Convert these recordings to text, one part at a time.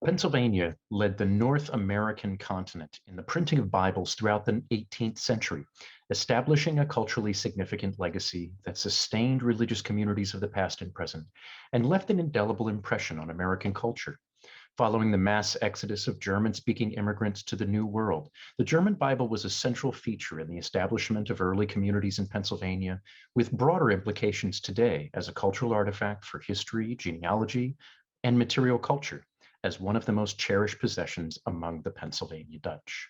Pennsylvania led the North American continent in the printing of Bibles throughout the 18th century, establishing a culturally significant legacy that sustained religious communities of the past and present, and left an indelible impression on American culture. Following the mass exodus of German-speaking immigrants to the New World, the German Bible was a central feature in the establishment of early communities in Pennsylvania, with broader implications today as a cultural artifact for history, genealogy, and material culture, as one of the most cherished possessions among the Pennsylvania Dutch.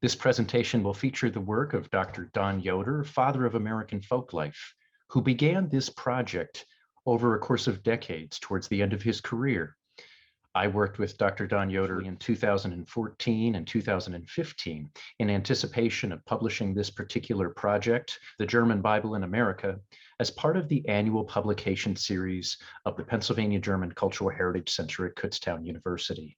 This presentation will feature the work of Dr. Don Yoder, father of American folklife, who began this project over a course of decades towards the end of his career. I worked with Dr. Don Yoder in 2014 and 2015 in anticipation of publishing this particular project, The German Bible in America, as part of the annual publication series of the Pennsylvania German Cultural Heritage Center at Kutztown University.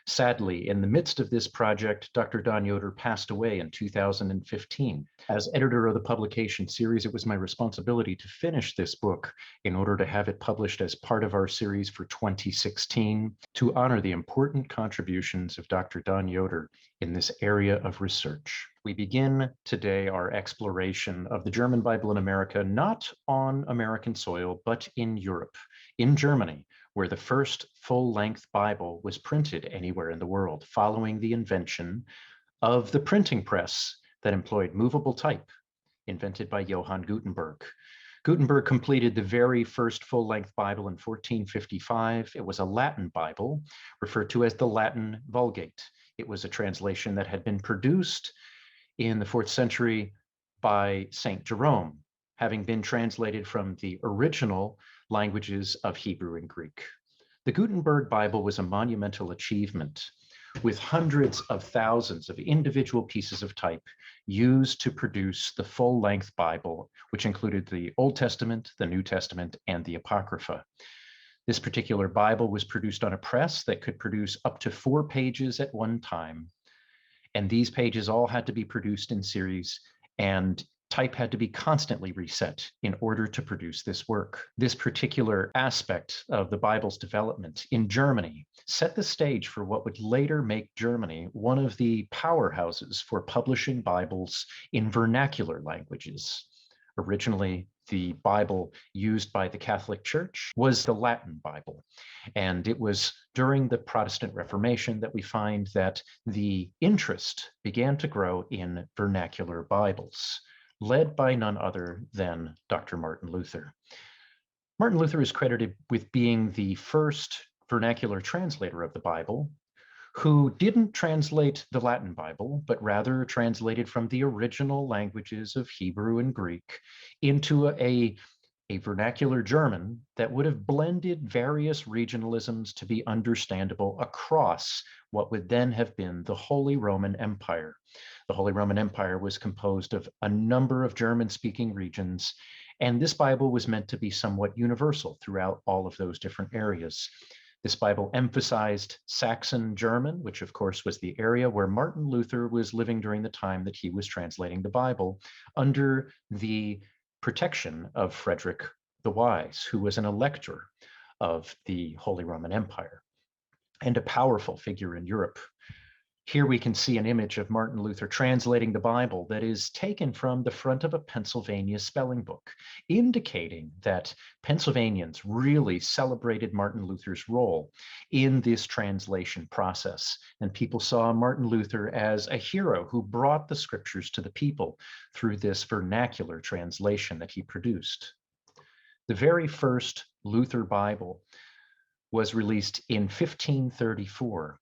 Sadly, in the midst of this project, Dr. Don Yoder passed away in 2015. As editor of the publication series, it was my responsibility to finish this book in order to have it published as part of our series for 2016 to honor the important contributions of Dr. Don Yoder in this area of research. We begin today our exploration of the German Bible in America, not on American soil, but in Europe, in Germany, where the first full-length Bible was printed anywhere in the world, following the invention of the printing press that employed movable type, invented by Johann Gutenberg. Gutenberg completed the very first full-length Bible in 1455. It was a Latin Bible, referred to as the Latin Vulgate. It was a translation that had been produced in the 4th century by Saint Jerome, having been translated from the original languages of Hebrew and Greek. The Gutenberg Bible was a monumental achievement, with hundreds of thousands of individual pieces of type used to produce the full-length Bible, which included the Old Testament, the New Testament, and the Apocrypha. This particular Bible was produced on a press that could produce up to 4 pages at one time, and these pages all had to be produced in series, and type had to be constantly reset in order to produce this work. This particular aspect of the Bible's development in Germany set the stage for what would later make Germany one of the powerhouses for publishing Bibles in vernacular languages. Originally, the Bible used by the Catholic Church was the Latin Bible. And it was during the Protestant Reformation that we find that the interest began to grow in vernacular Bibles, led by none other than Dr. Martin Luther. Martin Luther is credited with being the first vernacular translator of the Bible, who didn't translate the Latin Bible, but rather translated from the original languages of Hebrew and Greek into a vernacular German that would have blended various regionalisms to be understandable across what would then have been the Holy Roman Empire. The Holy Roman Empire was composed of a number of German-speaking regions, and this Bible was meant to be somewhat universal throughout all of those different areas. This Bible emphasized Saxon German, which of course was the area where Martin Luther was living during the time that he was translating the Bible, under the protection of Frederick the Wise, who was an elector of the Holy Roman Empire and a powerful figure in Europe. Here we can see an image of Martin Luther translating the Bible that is taken from the front of a Pennsylvania spelling book, indicating that Pennsylvanians really celebrated Martin Luther's role in this translation process. And people saw Martin Luther as a hero who brought the scriptures to the people through this vernacular translation that he produced. The very first Luther Bible was released in 1534.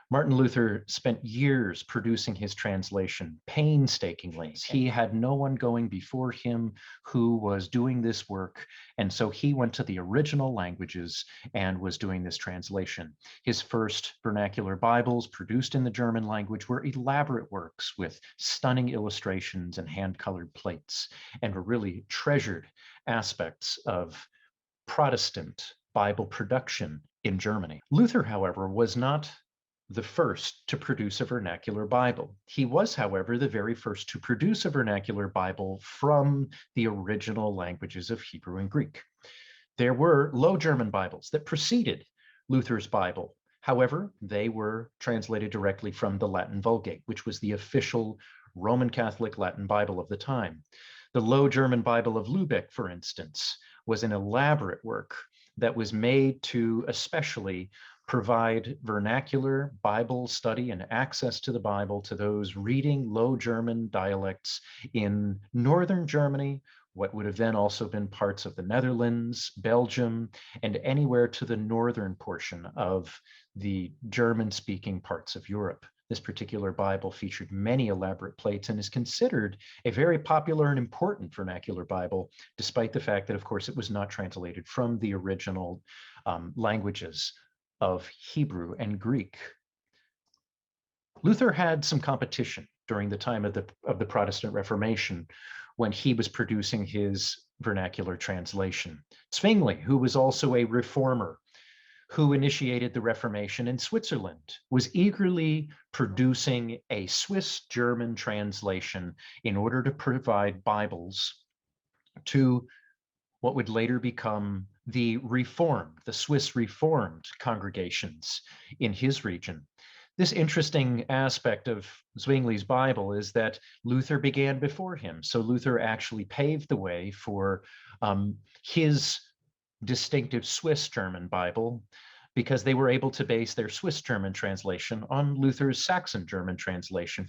Martin Luther spent years producing his translation painstakingly. He had no one going before him who was doing this work, and so he went to the original languages and was doing this translation. His first vernacular Bibles produced in the German language were elaborate works with stunning illustrations and hand-colored plates, and were really treasured aspects of Protestant Bible production in Germany. Luther, however, was not the first to produce a vernacular Bible. He was, however, the very first to produce a vernacular Bible from the original languages of Hebrew and Greek. There were Low German Bibles that preceded Luther's Bible However, they were translated directly from the Latin Vulgate, which was the official Roman Catholic Latin Bible of the time. The Low German Bible of Lübeck, for instance, was an elaborate work that was made to especially provide vernacular Bible study and access to the Bible to those reading Low German dialects in northern Germany, what would have then also been parts of the Netherlands, Belgium, and anywhere to the northern portion of the German-speaking parts of Europe. This particular Bible featured many elaborate plates and is considered a very popular and important vernacular Bible, despite the fact that, of course, it was not translated from the original languages of Hebrew and Greek. Luther had some competition during the time of the Protestant Reformation when he was producing his vernacular translation. Zwingli, who was also a reformer, who initiated the Reformation in Switzerland, was eagerly producing a Swiss-German translation in order to provide Bibles to what would later become the Reformed, the Swiss Reformed congregations in his region. This interesting aspect of Zwingli's Bible is that Luther began before him. So Luther actually paved the way for his distinctive Swiss German Bible, because they were able to base their Swiss German translation on Luther's Saxon German translation.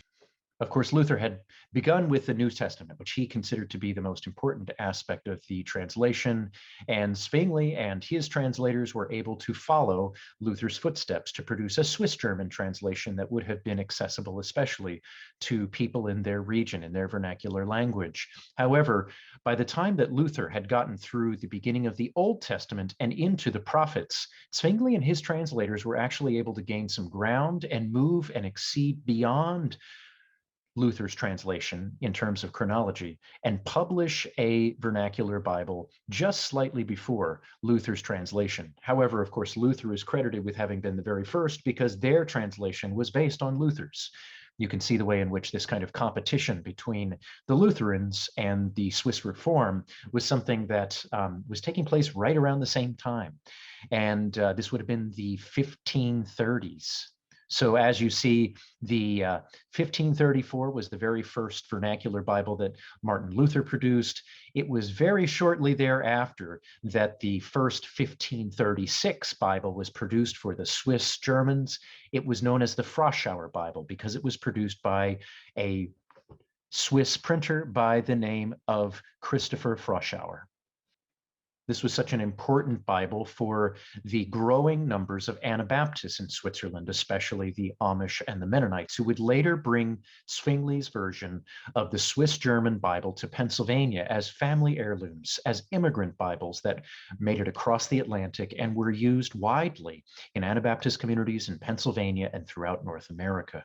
Of course, Luther had begun with the New Testament, which he considered to be the most important aspect of the translation, and Zwingli and his translators were able to follow Luther's footsteps to produce a Swiss German translation that would have been accessible especially to people in their region, in their vernacular language. However, by the time that Luther had gotten through the beginning of the Old Testament and into the prophets, Zwingli and his translators were actually able to gain some ground and move and exceed beyond Luther's translation in terms of chronology and publish a vernacular Bible just slightly before Luther's translation. However, of course, Luther is credited with having been the very first because their translation was based on Luther's. You can see the way in which this kind of competition between the Lutherans and the Swiss Reform was something that was taking place right around the same time. And this would have been the 1530s. So as you see, the 1534 was the very first vernacular Bible that Martin Luther produced. It was very shortly thereafter that the first 1536 Bible was produced for the Swiss Germans. It was known as the Froschauer Bible because it was produced by a Swiss printer by the name of Christopher Froschauer. This was such an important Bible for the growing numbers of Anabaptists in Switzerland, especially the Amish and the Mennonites, who would later bring Zwingli's version of the Swiss German Bible to Pennsylvania as family heirlooms, as immigrant Bibles that made it across the Atlantic and were used widely in Anabaptist communities in Pennsylvania and throughout North America.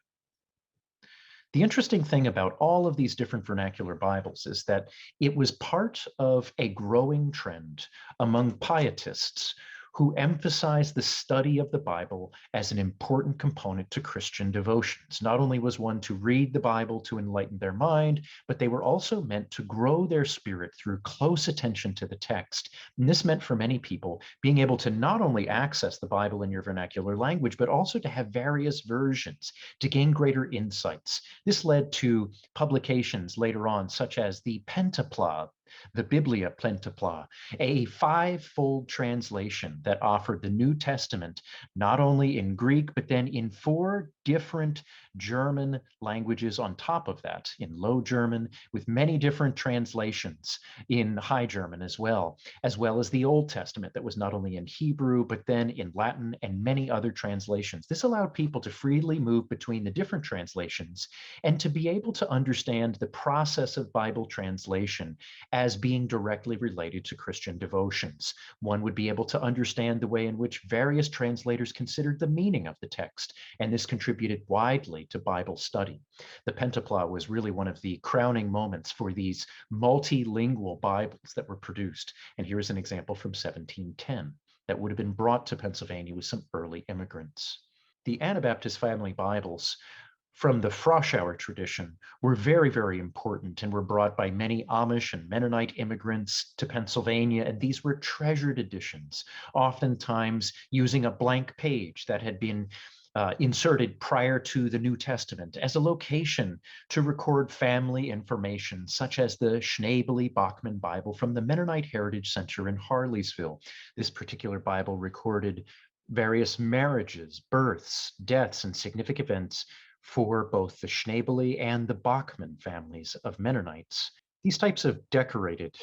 The interesting thing about all of these different vernacular Bibles is that it was part of a growing trend among pietists who emphasized the study of the Bible as an important component to Christian devotions. Not only was one to read the Bible to enlighten their mind, but they were also meant to grow their spirit through close attention to the text. And this meant for many people being able to not only access the Bible in your vernacular language, but also to have various versions to gain greater insights. This led to publications later on, such as the Pentapla, the Biblia Pentapla, a five-fold translation that offered the New Testament not only in Greek, but then in four different German languages on top of that, in Low German, with many different translations in High German as well as the Old Testament that was not only in Hebrew, but then in Latin and many other translations. This allowed people to freely move between the different translations and to be able to understand the process of Bible translation as being directly related to Christian devotions. One would be able to understand the way in which various translators considered the meaning of the text, and this contributed widely to Bible study. The Pentapla was really one of the crowning moments for these multilingual Bibles that were produced. And here's an example from 1710 that would have been brought to Pennsylvania with some early immigrants. The Anabaptist family Bibles from the Froschauer tradition were very, very important and were brought by many Amish and Mennonite immigrants to Pennsylvania. And these were treasured editions, oftentimes using a blank page that had been inserted prior to the New Testament as a location to record family information, such as the Schnabely-Bachman Bible from the Mennonite Heritage Center in Harleysville. This particular Bible recorded various marriages, births, deaths, and significant events for both the Schnabely and the Bachman families of Mennonites. These types of decorated,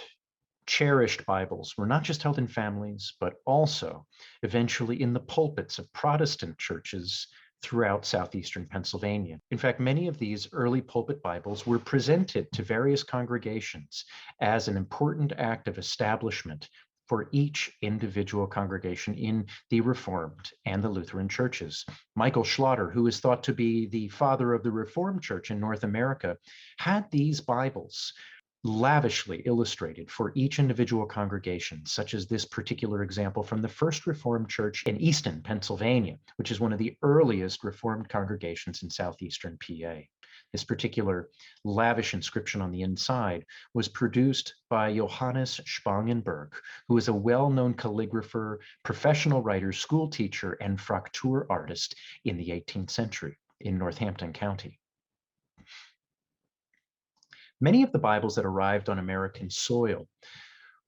cherished Bibles were not just held in families, but also eventually in the pulpits of Protestant churches throughout southeastern Pennsylvania. In fact, many of these early pulpit Bibles were presented to various congregations as an important act of establishment for each individual congregation in the Reformed and the Lutheran churches. Michael Schlatter, who is thought to be the father of the Reformed Church in North America, had these Bibles lavishly illustrated for each individual congregation, such as this particular example from the First Reformed Church in Easton, Pennsylvania, which is one of the earliest Reformed congregations in southeastern PA. This particular lavish inscription on the inside was produced by Johannes Spangenberg, who is a well-known calligrapher, professional writer, school teacher, and fraktur artist in the 18th century in Northampton County. Many of the Bibles that arrived on American soil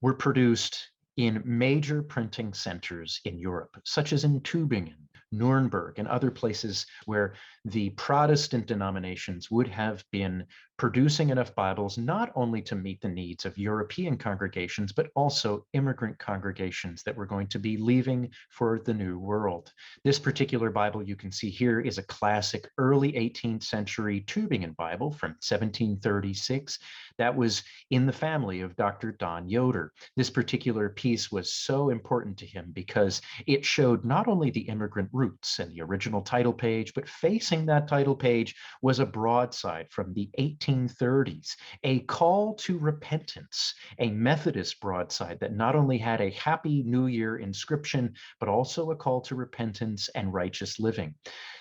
were produced in major printing centers in Europe, such as in Tübingen, Nuremberg, and other places where the Protestant denominations would have been producing enough Bibles not only to meet the needs of European congregations, but also immigrant congregations that were going to be leaving for the New World. This particular Bible you can see here is a classic early 18th century Tübingen Bible from 1736 that was in the family of Dr. Don Yoder. This particular piece was so important to him because it showed not only the immigrant roots and the original title page, but facing that title page was a broadside from the 1830s, a call to repentance, a Methodist broadside that not only had a Happy New Year inscription, but also a call to repentance and righteous living.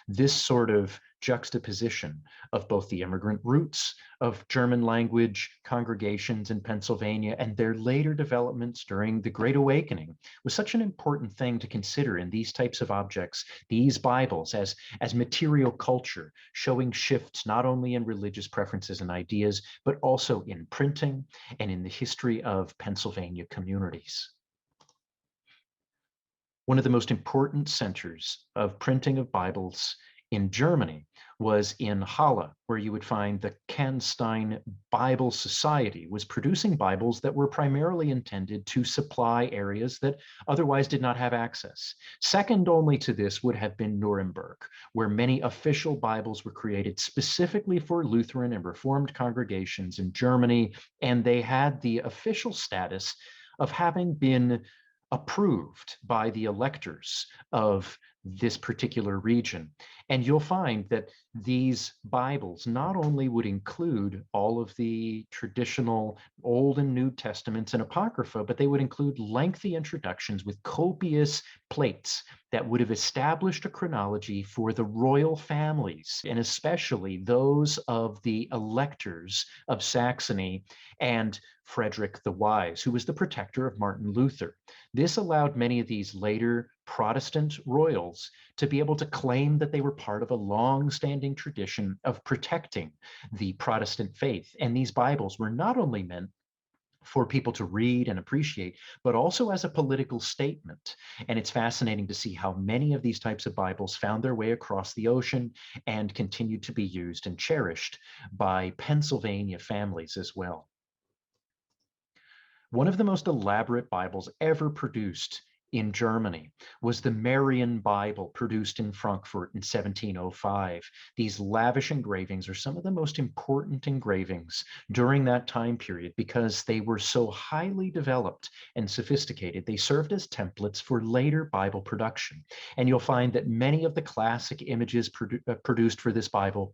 This sort of juxtaposition of both the immigrant roots of German language congregations in Pennsylvania and their later developments during the Great Awakening was such an important thing to consider in these types of objects, these Bibles as material culture, showing shifts not only in religious preferences and ideas, but also in printing and in the history of Pennsylvania communities. One of the most important centers of printing of Bibles in Germany was in Halle, where you would find the Canstein Bible Society was producing Bibles that were primarily intended to supply areas that otherwise did not have access. Second only to this would have been Nuremberg, where many official Bibles were created specifically for Lutheran and Reformed congregations in Germany, and they had the official status of having been approved by the electors of this particular region. And you'll find that these Bibles not only would include all of the traditional Old and New Testaments and Apocrypha, but they would include lengthy introductions with copious plates that would have established a chronology for the royal families, and especially those of the electors of Saxony and Frederick the Wise, who was the protector of Martin Luther. This allowed many of these later Protestant royals to be able to claim that they were part of a long-standing tradition of protecting the Protestant faith. And these Bibles were not only meant for people to read and appreciate, but also as a political statement. And it's fascinating to see how many of these types of Bibles found their way across the ocean and continued to be used and cherished by Pennsylvania families as well. One of the most elaborate Bibles ever produced in Germany was the Marian Bible, produced in Frankfurt in 1705. These lavish engravings are some of the most important engravings during that time period because they were so highly developed and sophisticated. They served as templates for later Bible production. And you'll find that many of the classic images produced for this Bible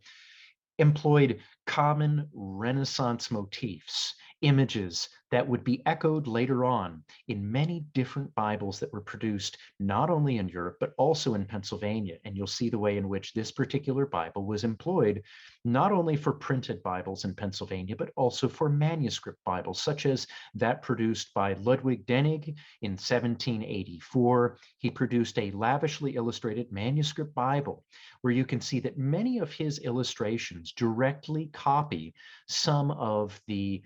employed common Renaissance motifs images that would be echoed later on in many different Bibles that were produced not only in Europe, but also in Pennsylvania. And you'll see the way in which this particular Bible was employed not only for printed Bibles in Pennsylvania, but also for manuscript Bibles, such as that produced by Ludwig Denig in 1784. He produced a lavishly illustrated manuscript Bible where you can see that many of his illustrations directly copy some of the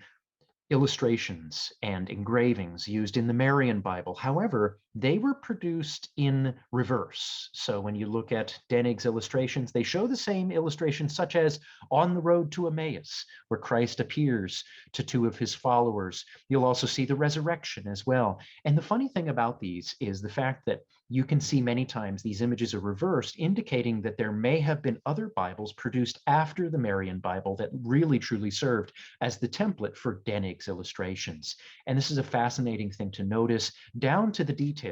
illustrations and engravings used in the Marian Bible. However, they were produced in reverse. So when you look at Denig's illustrations, they show the same illustrations, such as on the road to Emmaus, where Christ appears to two of his followers. You'll also see the resurrection as well. And the funny thing about these is the fact that you can see many times these images are reversed, indicating that there may have been other Bibles produced after the Marian Bible that really truly served as the template for Denig's illustrations. And this is a fascinating thing to notice, down to the details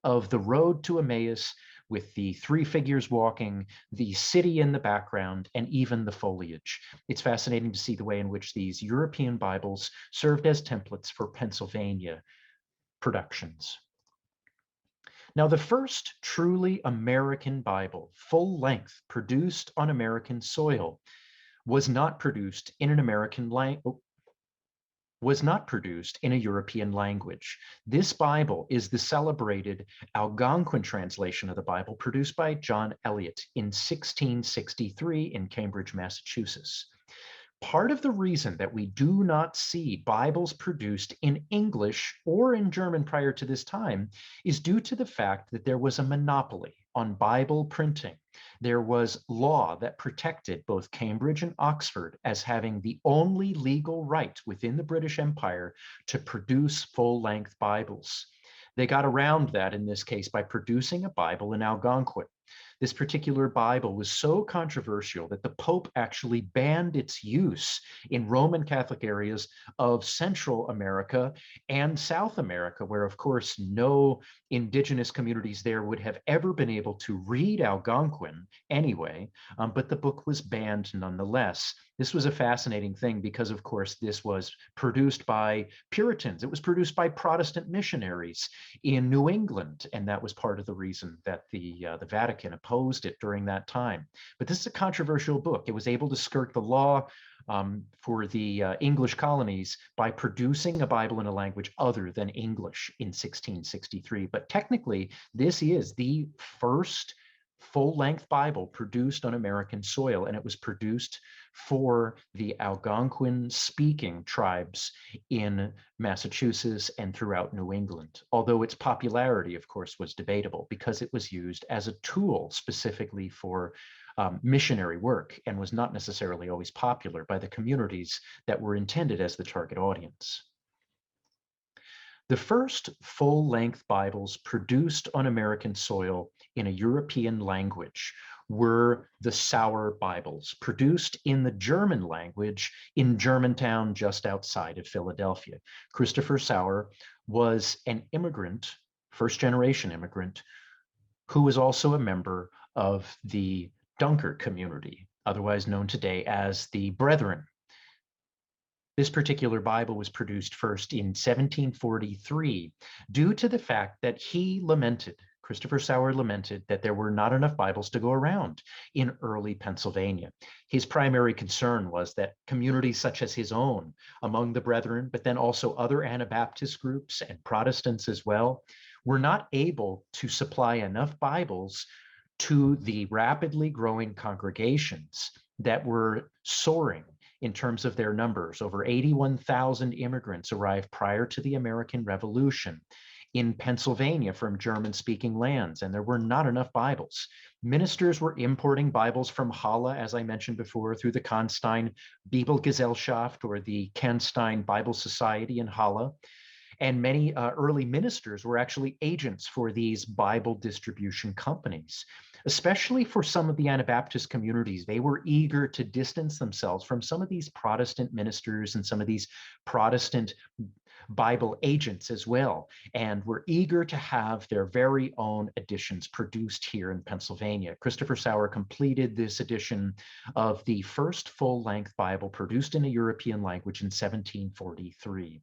of the road to Emmaus with the three figures walking, the city in the background, and even the foliage. It's fascinating to see the way in which these European Bibles served as templates for Pennsylvania productions. Now, the first truly American Bible, full length, produced on American soil, was not produced in an American language. Was not produced in a European language. This Bible is the celebrated Algonquin translation of the Bible produced by John Eliot in 1663 in Cambridge, Massachusetts. Part of the reason that we do not see Bibles produced in English or in German prior to this time is due to the fact that there was a monopoly on Bible printing. There was law that protected both Cambridge and Oxford as having the only legal right within the British Empire to produce full-length Bibles. They got around that in this case by producing a Bible in Algonquin. This particular Bible was so controversial that the Pope actually banned its use in Roman Catholic areas of Central America and South America, where, of course, no indigenous communities there would have ever been able to read Algonquin anyway, but the book was banned nonetheless. This was a fascinating thing because, of course, this was produced by Puritans. It was produced by Protestant missionaries in New England, and that was part of the reason that the Vatican opposed it during that time. But this is a controversial book. It was able to skirt the law for the English colonies by producing a Bible in a language other than English in 1663. But technically, this is the first full-length Bible produced on American soil, and it was produced for the Algonquin-speaking tribes in Massachusetts and throughout New England, although its popularity, of course, was debatable because it was used as a tool specifically for missionary work and was not necessarily always popular by the communities that were intended as the target audience. The first full-length Bibles produced on American soil in a European language were the Sauer Bibles, produced in the German language in Germantown, just outside of Philadelphia. Christopher Sauer was an immigrant, first-generation immigrant, who was also a member of the Dunkard community, otherwise known today as the Brethren. This particular Bible was produced first in 1743 due to the fact that Christopher Sauer lamented that there were not enough Bibles to go around in early Pennsylvania. His primary concern was that communities such as his own among the Brethren, but then also other Anabaptist groups and Protestants as well, were not able to supply enough Bibles to the rapidly growing congregations that were soaring in terms of their numbers. Over 81,000 immigrants arrived prior to the American Revolution in Pennsylvania from German-speaking lands, and there were not enough Bibles. Ministers were importing Bibles from Halle, as I mentioned before, through the Kannstein Bibelgesellschaft or the Kannstein Bible Society in Halle. And many early ministers were actually agents for these Bible distribution companies, especially for some of the Anabaptist communities. They were eager to distance themselves from some of these Protestant ministers and some of these Protestant Bible agents as well, and were eager to have their very own editions produced here in Pennsylvania. Christopher Sauer completed this edition of the first full-length Bible produced in a European language in 1743.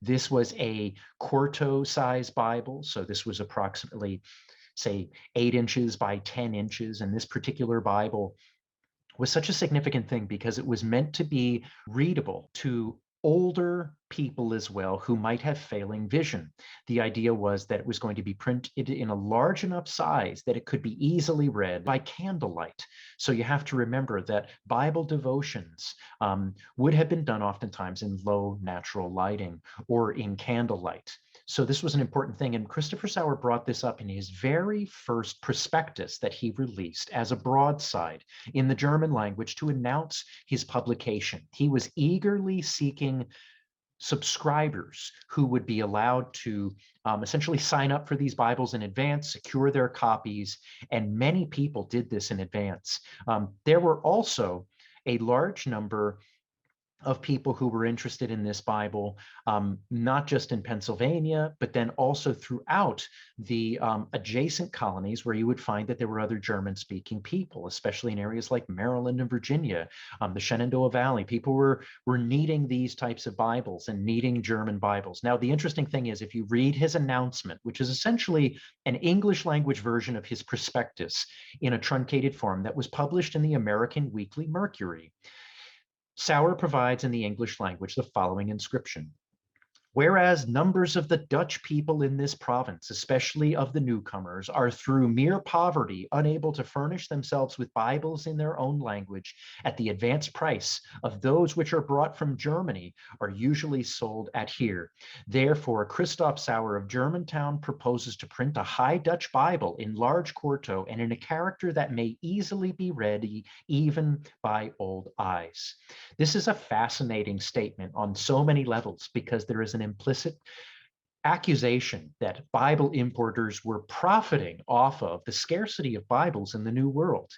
This was a quarto-size Bible, so this was approximately, say, 8 inches by 10 inches, and this particular Bible was such a significant thing because it was meant to be readable to older people as well who might have failing vision. The idea was that it was going to be printed in a large enough size that it could be easily read by candlelight. So you have to remember that Bible devotions would have been done oftentimes in low natural lighting or in candlelight. So this was an important thing, and Christopher Sauer brought this up in his very first prospectus that he released as a broadside in the German language to announce his publication. He was eagerly seeking subscribers who would be allowed to essentially sign up for these Bibles in advance, secure their copies, and many people did this in advance. There were also a large number of people who were interested in this Bible, not just in Pennsylvania, but then also throughout the adjacent colonies where you would find that there were other German-speaking people, especially in areas like Maryland and Virginia, the Shenandoah Valley. People were needing these types of Bibles and needing German Bibles. Now, the interesting thing is, if you read his announcement, which is essentially an English language version of his prospectus in a truncated form that was published in the American Weekly Mercury, Sauer provides in the English language the following inscription: "Whereas numbers of the Dutch people in this province, especially of the newcomers, are through mere poverty unable to furnish themselves with Bibles in their own language at the advanced price of those which are brought from Germany, are usually sold at here. Therefore, Christoph Sauer of Germantown proposes to print a High Dutch Bible in large quarto and in a character that may easily be read even by old eyes." This is a fascinating statement on so many levels because there is an implicit accusation that Bible importers were profiting off of the scarcity of Bibles in the New World.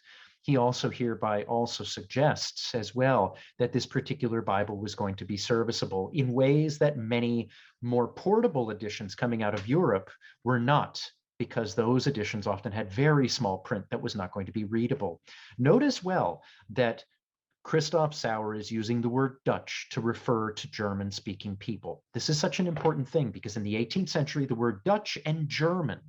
He also hereby also suggests as well that this particular Bible was going to be serviceable in ways that many more portable editions coming out of Europe were not, because those editions often had very small print that was not going to be readable. Note as well that Christoph Sauer is using the word Dutch to refer to German-speaking people. This is such an important thing because in the 18th century, the word Dutch and German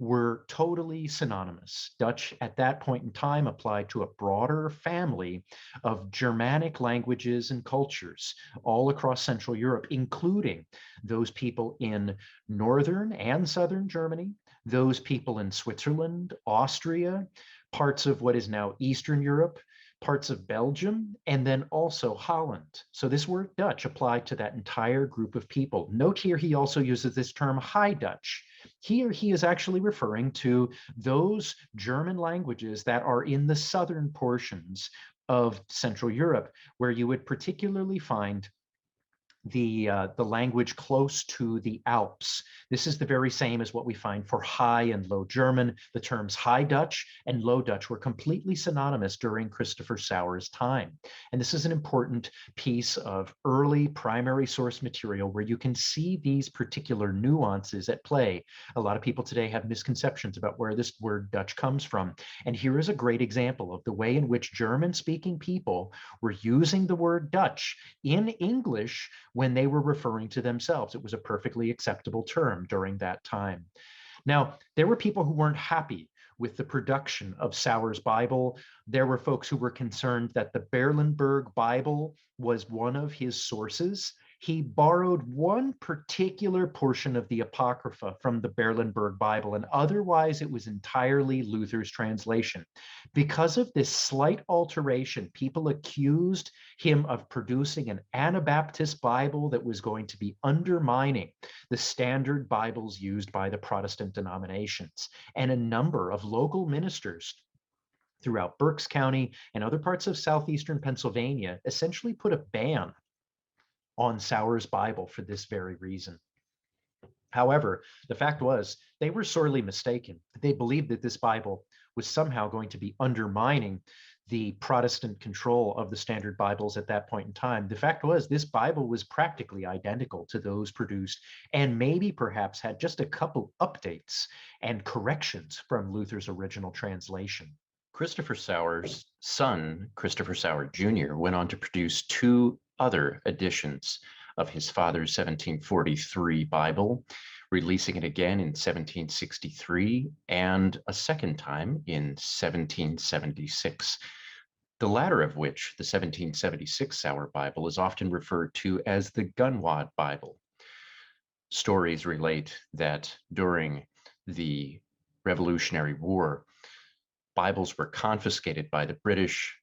were totally synonymous. Dutch at that point in time applied to a broader family of Germanic languages and cultures all across Central Europe, including those people in northern and southern Germany, those people in Switzerland, Austria, parts of what is now Eastern Europe, parts of Belgium, and then also Holland. So this word Dutch applied to that entire group of people. Note here he also uses this term High Dutch. Here he is actually referring to those German languages that are in the southern portions of Central Europe, where you would particularly find the language close to the Alps. This is the very same as what we find for High and Low German. The terms High Dutch and Low Dutch were completely synonymous during Christopher Sauer's time. And this is an important piece of early primary source material where you can see these particular nuances at play. A lot of people today have misconceptions about where this word Dutch comes from. And here is a great example of the way in which German-speaking people were using the word Dutch in English when they were referring to themselves. It was a perfectly acceptable term during that time. Now, there were people who weren't happy with the production of Sauer's Bible. There were folks who were concerned that the Berlinberg Bible was one of his sources. He borrowed one particular portion of the Apocrypha from the Berlinberg Bible, and otherwise it was entirely Luther's translation. Because of this slight alteration, people accused him of producing an Anabaptist Bible that was going to be undermining the standard Bibles used by the Protestant denominations. And a number of local ministers throughout Berks County and other parts of southeastern Pennsylvania essentially put a ban on Sauer's Bible for this very reason. However, the fact was they were sorely mistaken. They believed that this Bible was somehow going to be undermining the Protestant control of the standard Bibles at that point in time. The fact was, this Bible was practically identical to those produced, and maybe perhaps had just a couple updates and corrections from Luther's original translation. Christopher Sauer's son, Christopher Sauer Jr., went on to produce two other editions of his father's 1743 Bible, releasing it again in 1763 and a second time in 1776. The latter of which, the 1776 Sauer Bible, is often referred to as the Gunwad Bible. Stories relate that during the Revolutionary War, Bibles were confiscated by the British.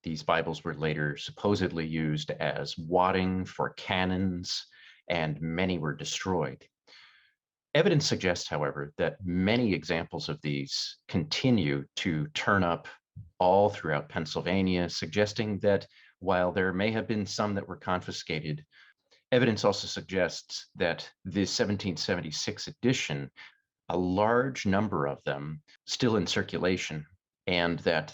These Bibles were later supposedly used as wadding for cannons, and many were destroyed. Evidence suggests, however, that many examples of these continue to turn up all throughout Pennsylvania, suggesting that while there may have been some that were confiscated, evidence also suggests that the 1776 edition, a large number of them still in circulation, and that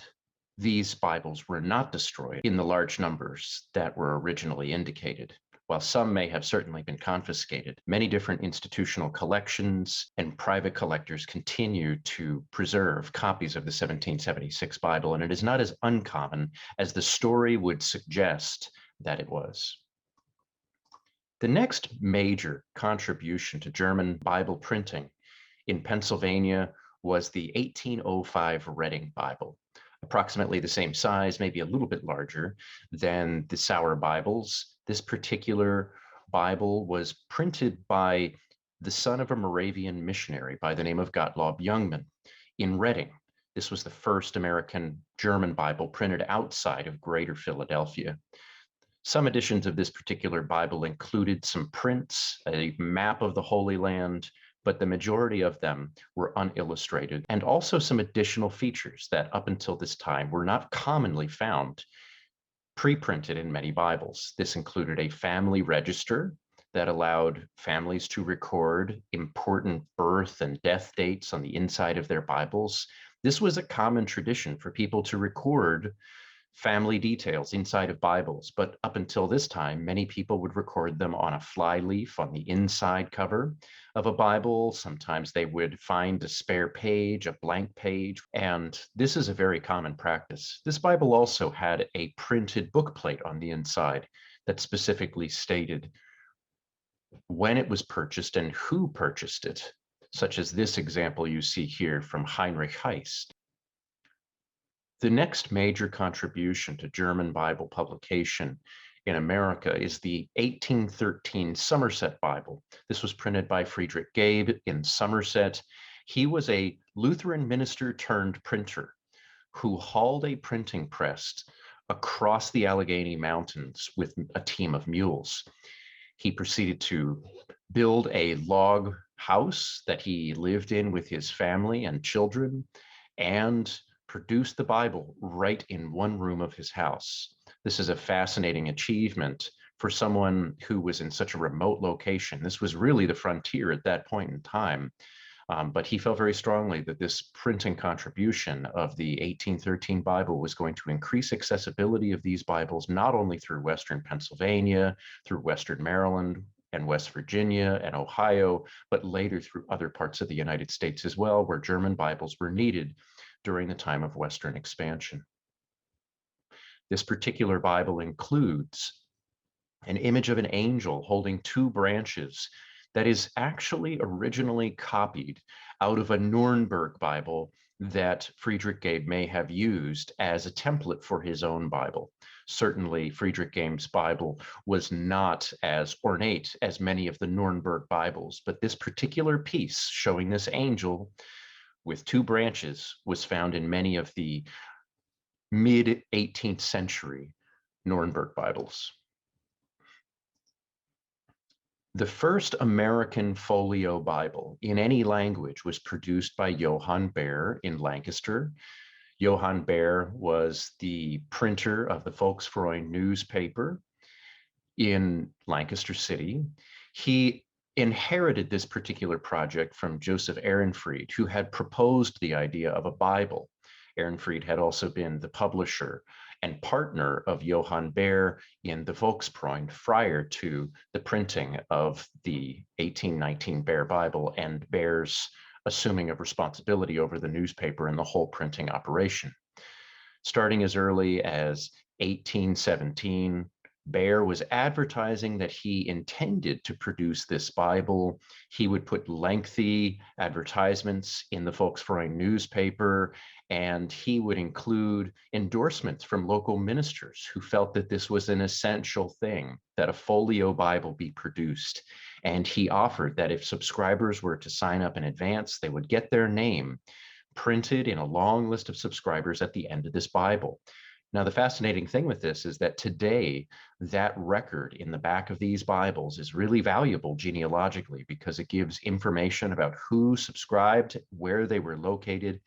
these Bibles were not destroyed in the large numbers that were originally indicated. While some may have certainly been confiscated, many different institutional collections and private collectors continue to preserve copies of the 1776 Bible, and it is not as uncommon as the story would suggest that it was. The next major contribution to German Bible printing in Pennsylvania was the 1805 Reading Bible, approximately the same size, maybe a little bit larger than the Sauer Bibles. This particular Bible was printed by the son of a Moravian missionary by the name of Gottlob Jungmann in Reading. This was the first American German Bible printed outside of Greater Philadelphia. Some editions of this particular Bible included some prints, a map of the Holy Land, but the majority of them were unillustrated, and also some additional features that up until this time were not commonly found pre-printed in many Bibles. This included a family register that allowed families to record important birth and death dates on the inside of their Bibles. This was a common tradition for people to record family details inside of Bibles, but up until this time, many people would record them on a fly leaf on the inside cover of a Bible. Sometimes they would find a spare page, a blank page, and this is a very common practice. This Bible also had a printed bookplate on the inside that specifically stated when it was purchased and who purchased it, such as this example you see here from Heinrich Heist. The next major contribution to German Bible publication in America is the 1813 Somerset Bible. This was printed by Friedrich Gabe in Somerset. He was a Lutheran minister turned printer who hauled a printing press across the Allegheny Mountains with a team of mules. He proceeded to build a log house that he lived in with his family and children, and produced the Bible right in one room of his house. This is a fascinating achievement for someone who was in such a remote location. This was really the frontier at that point in time. But he felt very strongly that this printing contribution of the 1813 Bible was going to increase accessibility of these Bibles, not only through Western Pennsylvania, through Western Maryland, and West Virginia and Ohio, but later through other parts of the United States as well, where German Bibles were needed during the time of Western expansion. This particular Bible includes an image of an angel holding two branches that is actually originally copied out of a Nuremberg Bible that Friedrich Gabe may have used as a template for his own Bible. Certainly, Friedrich Gabe's Bible was not as ornate as many of the Nuremberg Bibles, but this particular piece showing this angel with two branches was found in many of the mid-18th century Nuremberg Bibles. The first American folio Bible in any language was produced by Johann Baer in Lancaster. Johann Baer was the printer of the Volksfreund newspaper in Lancaster City. He inherited this particular project from Joseph Ehrenfried, who had proposed the idea of a Bible Ehrenfried had also been the publisher and partner of Johann Baer in the Volksfreund prior to the printing of the 1819 Baer Bible and Baer's assuming of responsibility over the newspaper and the whole printing operation. Starting as early as 1817, Baer was advertising that he intended to produce this Bible. He would put lengthy advertisements in the Volksfreund newspaper, and he would include endorsements from local ministers who felt that this was an essential thing, that a folio Bible be produced. And he offered that if subscribers were to sign up in advance, they would get their name printed in a long list of subscribers at the end of this Bible. Now, the fascinating thing with this is that today, that record in the back of these Bibles is really valuable genealogically because it gives information about who subscribed, where they were located.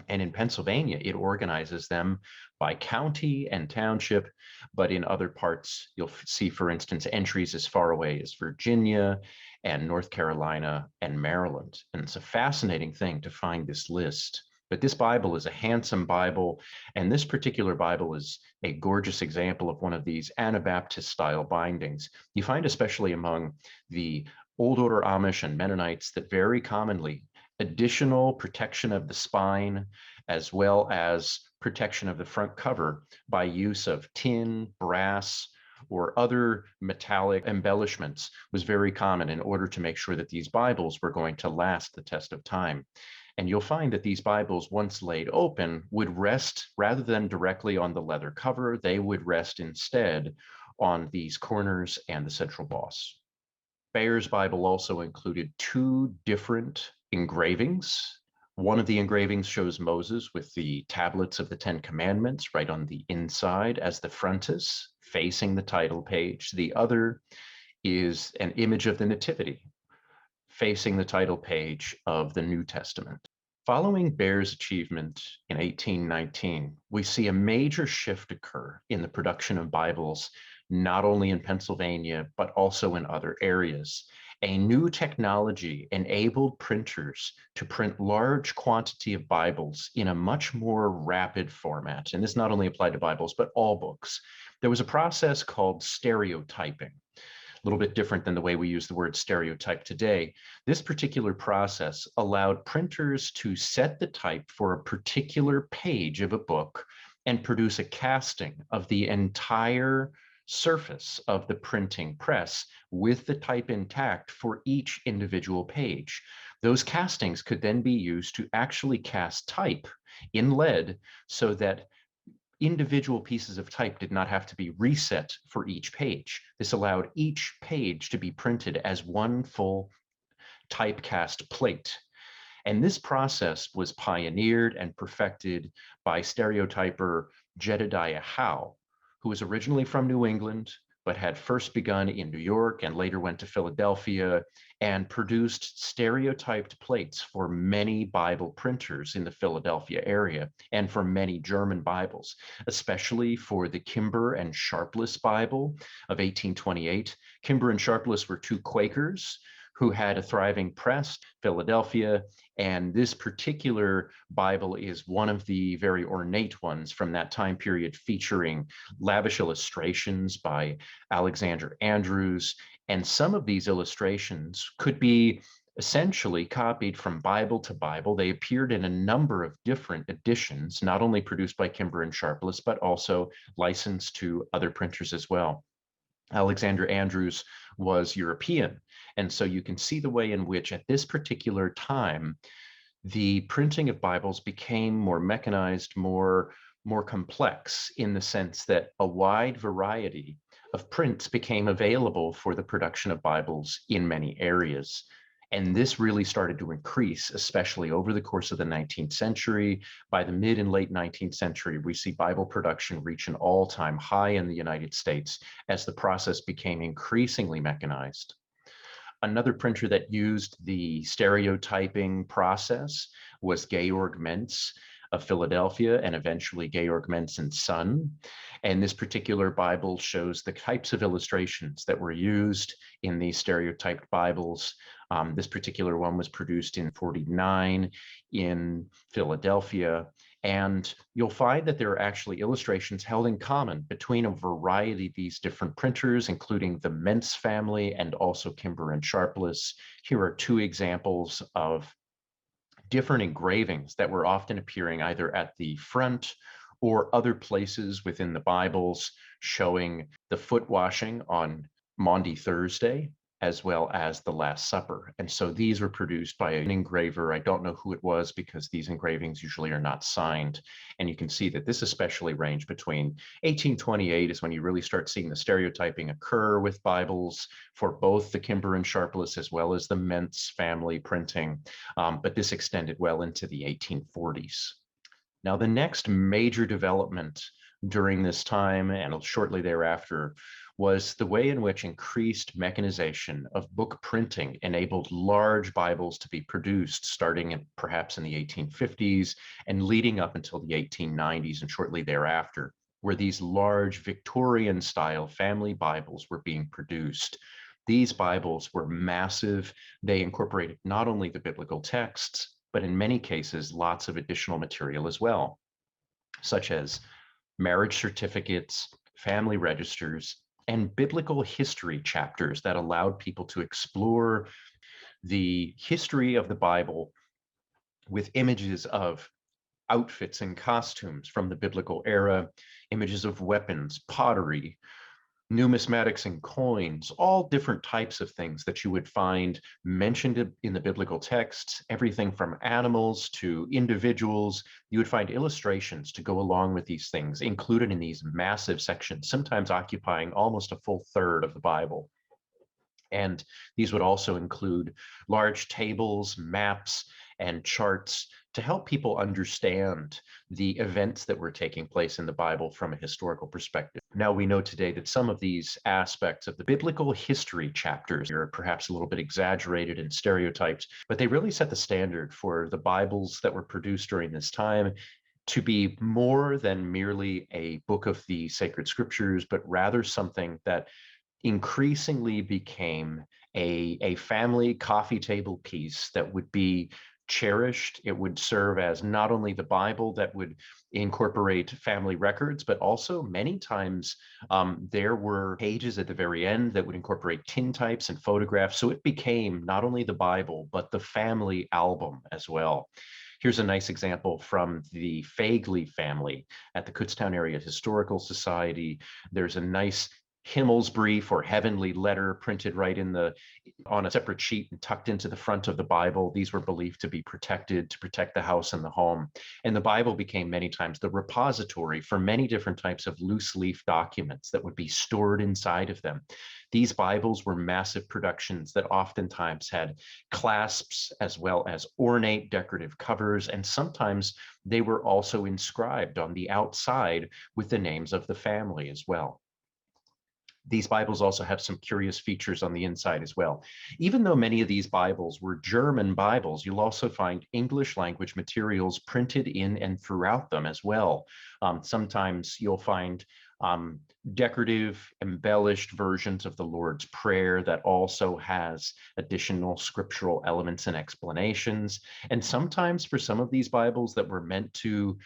And in Pennsylvania, it organizes them by county and township. But in other parts, you'll see, for instance, entries as far away as Virginia and North Carolina and Maryland. And it's a fascinating thing to find this list. But this Bible is a handsome Bible, and this particular Bible is a gorgeous example of one of these Anabaptist style bindings. You find especially among the Old Order Amish and Mennonites that very commonly additional protection of the spine as well as protection of the front cover by use of tin, brass, or other metallic embellishments was very common in order to make sure that these Bibles were going to last the test of time. And you'll find that these Bibles, once laid open, would rest rather than directly on the leather cover, they would rest instead on these corners and the central boss. Baer's Bible also included two different engravings. One of the engravings shows Moses with the tablets of the Ten Commandments right on the inside as the frontis, facing the title page. The other is an image of the Nativity, facing the title page of the New Testament. Following Baer's achievement in 1819, we see a major shift occur in the production of Bibles, not only in Pennsylvania, but also in other areas. A new technology enabled printers to print large quantity of Bibles in a much more rapid format. And this not only applied to Bibles, but all books. There was a process called stereotyping. A little bit different than the way we use the word stereotype today. This particular process allowed printers to set the type for a particular page of a book and produce a casting of the entire surface of the printing press with the type intact for each individual page. Those castings could then be used to actually cast type in lead so that individual pieces of type did not have to be reset for each page. This allowed each page to be printed as one full typecast plate. And this process was pioneered and perfected by stereotyper Jedediah Howe, who was originally from New England, but had first begun in New York and later went to Philadelphia and produced stereotyped plates for many Bible printers in the Philadelphia area and for many German Bibles, especially for the Kimber and Sharpless Bible of 1828. Kimber and Sharpless were two Quakers who had a thriving press, Philadelphia, and this particular Bible is one of the very ornate ones from that time period, featuring lavish illustrations by Alexander Andrews. And some of these illustrations could be essentially copied from Bible to Bible. They appeared in a number of different editions, not only produced by Kimber and Sharpless, but also licensed to other printers as well. Alexander Andrews was European. And so you can see the way in which at this particular time, the printing of Bibles became more mechanized, more complex in the sense that a wide variety of prints became available for the production of Bibles in many areas. And this really started to increase, especially over the course of the 19th century. By the mid and late 19th century, we see Bible production reach an all-time high in the United States as the process became increasingly mechanized. Another printer that used the stereotyping process was Georg Mentz. of Philadelphia and eventually Georg Menson's son. And this particular Bible shows the types of illustrations that were used in these stereotyped Bibles. This particular one was produced in 49 in Philadelphia. And you'll find that there are actually illustrations held in common between a variety of these different printers, including the Mentz family and also Kimber and Sharpless. Here are two examples of different engravings that were often appearing either at the front or other places within the Bibles, showing the foot washing on Maundy Thursday, as well as the Last Supper. And so these were produced by an engraver. I don't know who it was because these engravings usually are not signed. And you can see that this especially ranged between 1828 is when you really start seeing the stereotyping occur with Bibles for both the Kimber and Sharpless as well as the Mentz family printing. But this extended well into the 1840s. Now, the next major development during this time and shortly thereafter was the way in which increased mechanization of book printing enabled large Bibles to be produced, starting perhaps in the 1850s and leading up until the 1890s and shortly thereafter, where these large Victorian-style family Bibles were being produced. These Bibles were massive. They incorporated not only the biblical texts, but in many cases, lots of additional material as well, such as marriage certificates, family registers, and biblical history chapters that allowed people to explore the history of the Bible with images of outfits and costumes from the biblical era, images of weapons, pottery, numismatics and coins, all different types of things that you would find mentioned in the biblical texts, everything from animals to individuals. You would find illustrations to go along with these things included in these massive sections, sometimes occupying almost a full third of the Bible. And these would also include large tables, maps, and charts to help people understand the events that were taking place in the Bible from a historical perspective. Now, we know today that some of these aspects of the biblical history chapters are perhaps a little bit exaggerated and stereotyped, but they really set the standard for the Bibles that were produced during this time to be more than merely a book of the sacred scriptures, but rather something that increasingly became a family coffee table piece that would be cherished. It would serve as not only the Bible that would incorporate family records, but also many times there were pages at the very end that would incorporate tintypes and photographs. So it became not only the Bible, but the family album as well. Here's a nice example from the Fagley family at the Kutztown Area Historical Society. There's a nice Himmelsbrief or heavenly letter printed right on a separate sheet and tucked into the front of the Bible. These were believed to be protected, to protect the house and the home. And the Bible became many times the repository for many different types of loose leaf documents that would be stored inside of them. These Bibles were massive productions that oftentimes had clasps as well as ornate decorative covers, and sometimes they were also inscribed on the outside with the names of the family as well. These Bibles also have some curious features on the inside as well. Even though many of these Bibles were German Bibles, you'll also find English language materials printed in and throughout them as well. Sometimes you'll find decorative, embellished versions of the Lord's Prayer that also has additional scriptural elements and explanations. And sometimes for some of these Bibles that were meant to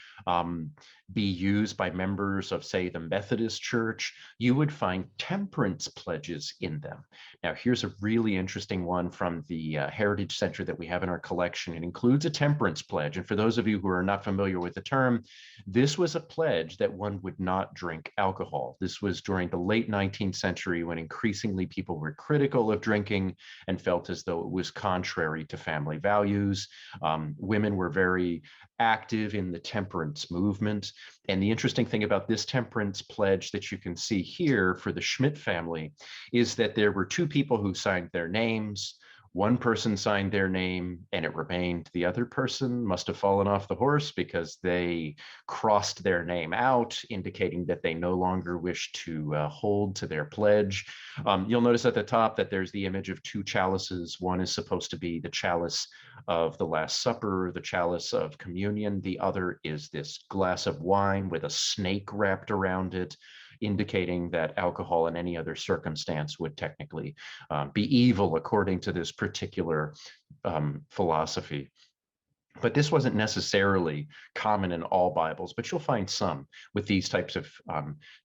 be used by members of, say, the Methodist Church, you would find temperance pledges in them. Now, here's a really interesting one from the Heritage Center that we have in our collection. It includes a temperance pledge. And for those of you who are not familiar with the term, this was a pledge that one would not drink alcohol. This was during the late 19th century when increasingly people were critical of drinking and felt as though it was contrary to family values. Women were very active in the temperance movement. And the interesting thing about this temperance pledge that you can see here for the Schmidt family is that there were two people who signed their names. One person signed their name and it remained. The other person must have fallen off the horse because they crossed their name out, indicating that they no longer wish to hold to their pledge. You'll notice at the top that there's the image of two chalices. One is supposed to be the chalice of the Last Supper, the chalice of communion. The other is this glass of wine with a snake wrapped around it, indicating that alcohol in any other circumstance would technically be evil according to this particular philosophy. But this wasn't necessarily common in all Bibles, but you'll find some with these types of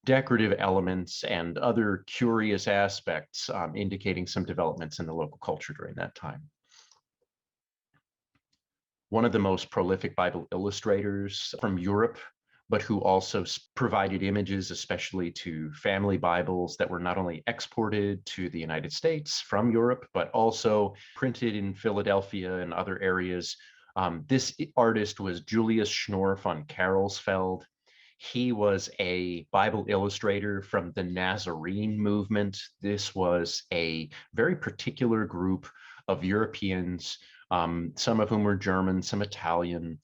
decorative elements and other curious aspects indicating some developments in the local culture during that time. One of the most prolific Bible illustrators from Europe, but who also provided images, especially to family Bibles that were not only exported to the United States from Europe, but also printed in Philadelphia and other areas. This artist was Julius Schnorr von Carolsfeld. He was a Bible illustrator from the Nazarene movement. This was a very particular group of Europeans, some of whom were German, some Italian.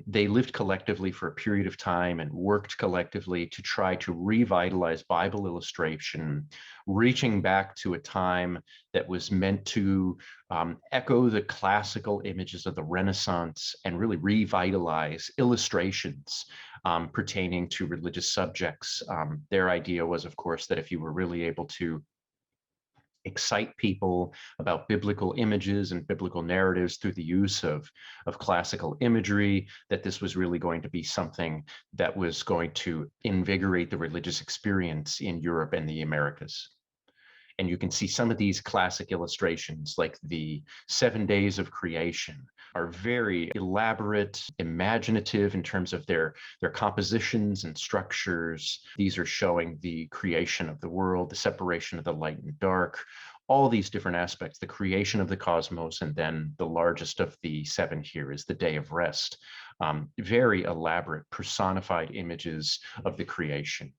They lived collectively for a period of time and worked collectively to try to revitalize Bible illustration, reaching back to a time that was meant to echo the classical images of the Renaissance and really revitalize illustrations pertaining to religious subjects. Their idea was, of course, that if you were really able to excite people about biblical images and biblical narratives through the use of classical imagery, that this was really going to be something that was going to invigorate the religious experience in Europe and the Americas. And you can see some of these classic illustrations, like the 7 days of creation, are very elaborate, imaginative in terms of their compositions and structures. These are showing the creation of the world, the separation of the light and dark, all these different aspects, the creation of the cosmos, and then the largest of the 7 here is the day of rest. Very elaborate, personified images of the creation.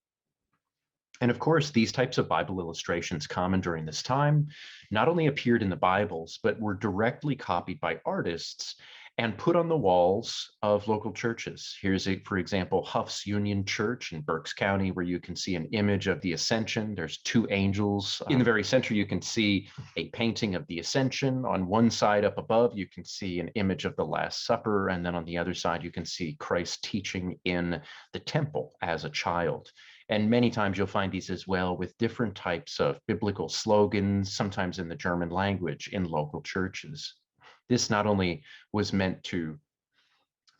And of course, these types of Bible illustrations common during this time not only appeared in the Bibles, but were directly copied by artists and put on the walls of local churches. Here's, for example, Huff's Union Church in Berks County, where you can see an image of the Ascension. There's 2 angels. In the very center, you can see a painting of the Ascension. On one side up above, you can see an image of the Last Supper. And then on the other side, you can see Christ teaching in the temple as a child. And many times you'll find these as well with different types of biblical slogans, sometimes in the German language in local churches. This not only was meant to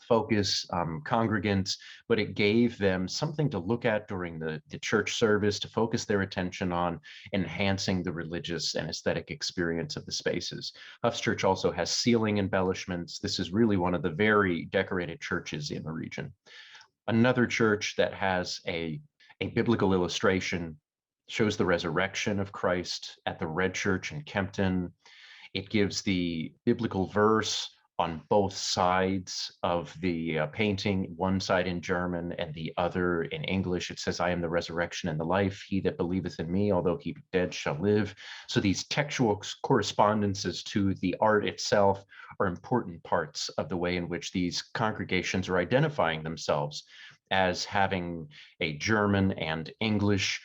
focus congregants, but it gave them something to look at during the church service to focus their attention on enhancing the religious and aesthetic experience of the spaces. Huff's Church also has ceiling embellishments. This is really one of the very decorated churches in the region. Another church that has a biblical illustration shows the resurrection of Christ at the Red Church in Kempton. It gives the biblical verse on both sides of the painting, one side in German and the other in English. It says, "I am the resurrection and the life. He that believeth in me, although he be dead, shall live." So these textual correspondences to the art itself are important parts of the way in which these congregations are identifying themselves as having a German and English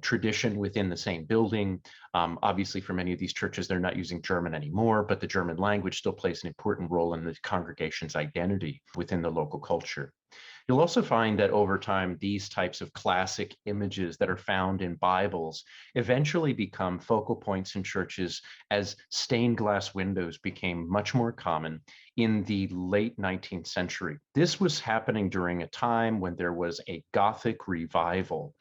tradition within the same building. Obviously, for many of these churches, they're not using German anymore, but the German language still plays an important role in the congregation's identity within the local culture. You'll also find that over time, these types of classic images that are found in Bibles eventually become focal points in churches as stained glass windows became much more common in the late 19th century. This was happening during a time when there was a Gothic revival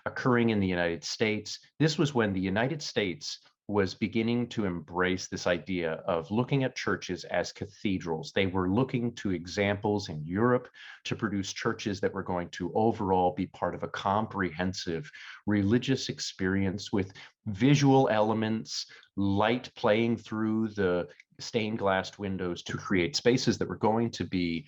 occurring in the United States. This was when the United States was beginning to embrace this idea of looking at churches as cathedrals. They were looking to examples in Europe to produce churches that were going to overall be part of a comprehensive religious experience with visual elements, light playing through the stained glass windows to create spaces that were going to be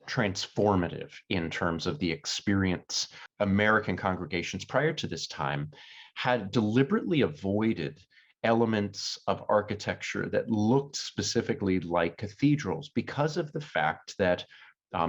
transformative in terms of the experience. American congregations prior to this time had deliberately avoided elements of architecture that looked specifically like cathedrals because of the fact that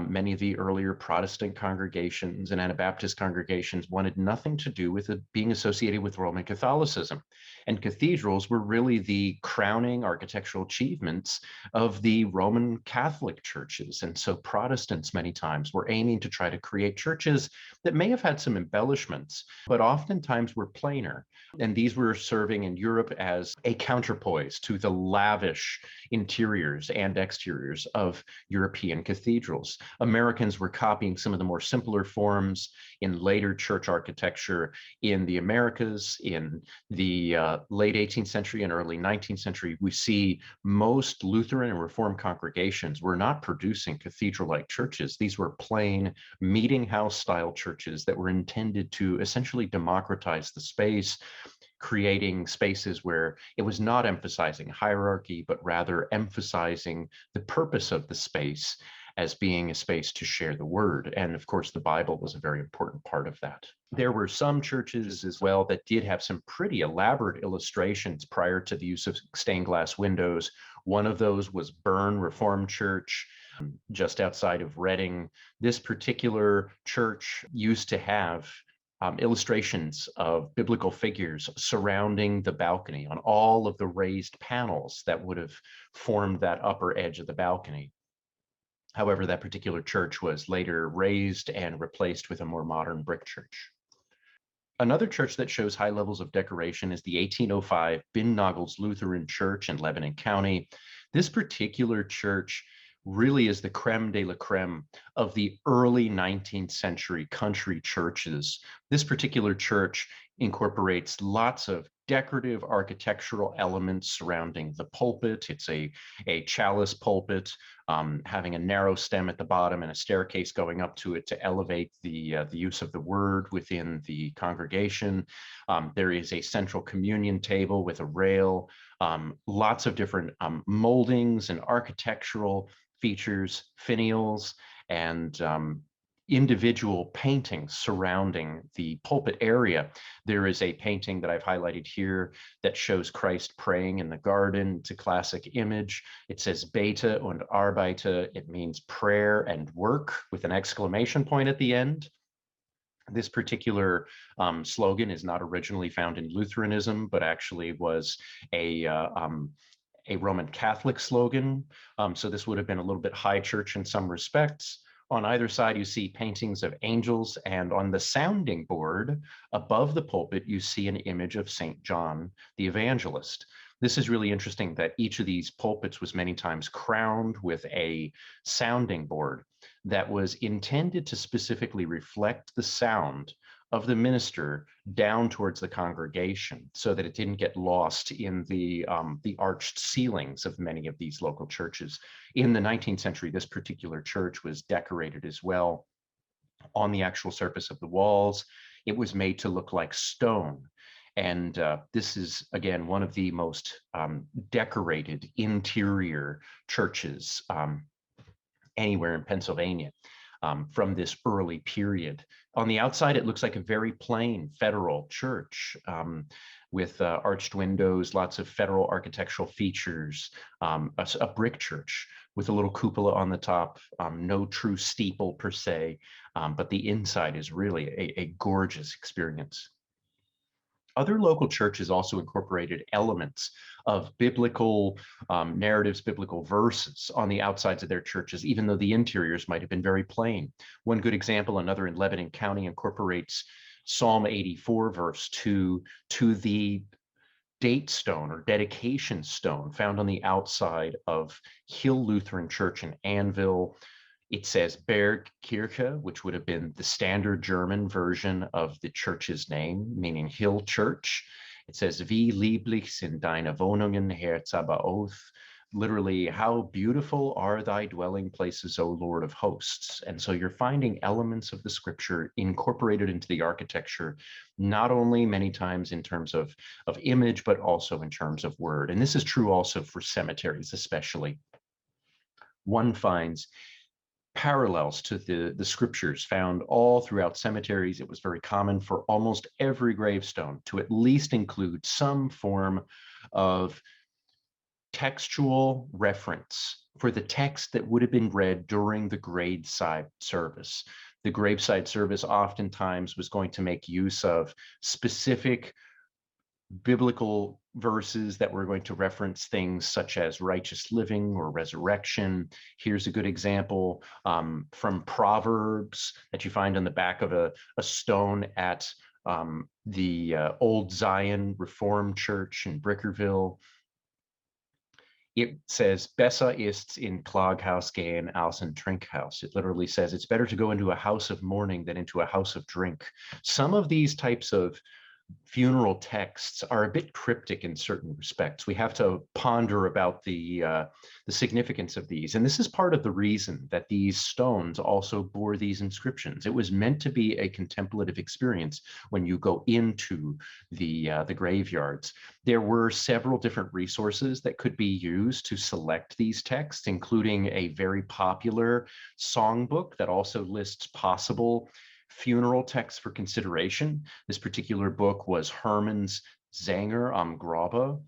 many of the earlier Protestant congregations and Anabaptist congregations wanted nothing to do with it being associated with Roman Catholicism. And cathedrals were really the crowning architectural achievements of the Roman Catholic churches. And so Protestants many times were aiming to try to create churches that may have had some embellishments, but oftentimes were plainer. And these were serving in Europe as a counterpoise to the lavish interiors and exteriors of European cathedrals. Americans were copying some of the more simpler forms in later church architecture in the Americas. In the late 18th century and early 19th century, we see most Lutheran and Reformed congregations were not producing cathedral-like churches. These were plain meeting house style churches that were intended to essentially democratize the space, creating spaces where it was not emphasizing hierarchy, but rather emphasizing the purpose of the space as being a space to share the word. And of course, the Bible was a very important part of that. There were some churches as well that did have some pretty elaborate illustrations prior to the use of stained glass windows. One of those was Bern Reformed Church, just outside of Reading. This particular church used to have illustrations of biblical figures surrounding the balcony on all of the raised panels that would have formed that upper edge of the balcony. However, that particular church was later razed and replaced with a more modern brick church. Another church that shows high levels of decoration is the 1805 Bin Nagel's Lutheran Church in Lebanon County. This particular church really is the creme de la creme of the early 19th century country churches. This particular church incorporates lots of decorative architectural elements surrounding the pulpit. It's a chalice pulpit, having a narrow stem at the bottom and a staircase going up to it to elevate the use of the word within the congregation. There is a central communion table with a rail, lots of different moldings and architectural features, finials, and individual paintings surrounding the pulpit area. There is a painting that I've highlighted here that shows Christ praying in the garden. It's a classic image. It says Bete und Arbeite. It means prayer and work with an exclamation point at the end. This particular slogan is not originally found in Lutheranism, but actually was a Roman Catholic slogan. So this would have been a little bit high church in some respects. On either side, you see paintings of angels, and on the sounding board above the pulpit, you see an image of St. John the Evangelist. This is really interesting that each of these pulpits was many times crowned with a sounding board that was intended to specifically reflect the sound of the minister down towards the congregation so that it didn't get lost in the arched ceilings of many of these local churches. In the 19th century, this particular church was decorated as well on the actual surface of the walls. It was made to look like stone. And this is, again, one of the most decorated interior churches anywhere in Pennsylvania from this early period. On the outside, it looks like a very plain federal church with arched windows, lots of federal architectural features, a brick church with a little cupola on the top, no true steeple per se, but the inside is really a gorgeous experience. Other local churches also incorporated elements of biblical narratives, biblical verses on the outsides of their churches, even though the interiors might have been very plain. One good example, another in Lebanon County, incorporates Psalm 84, verse 2, to the date stone or dedication stone found on the outside of Hill Lutheran Church in Annville. It says Bergkirche, which would have been the standard German version of the church's name, meaning Hill Church. It says, Wie lieblich sind deine Wohnungen, Herr Sabaoth. Literally, how beautiful are thy dwelling places, O Lord of hosts. And so you're finding elements of the scripture incorporated into the architecture, not only many times in terms of image, but also in terms of word. And this is true also for cemeteries, especially. One finds parallels to the scriptures found all throughout cemeteries. It was very common for almost every gravestone to at least include some form of textual reference for the text that would have been read during the graveside service. The graveside service oftentimes was going to make use of specific biblical verses that were going to reference things such as righteous living or resurrection. Here's a good example from Proverbs that you find on the back of a stone at the Old Zion Reformed Church in Brickerville. It says, Besser ist's in Klaghaus gehen als in Trinkhaus. It literally says it's better to go into a house of mourning than into a house of drink. Some of these types of funeral texts are a bit cryptic in certain respects. We have to ponder about the significance of these. And this is part of the reason that these stones also bore these inscriptions. It was meant to be a contemplative experience when you go into the graveyards. There were several different resources that could be used to select these texts, including a very popular songbook that also lists possible funeral texts for consideration. This particular book was Herman's Sänger am Grabe.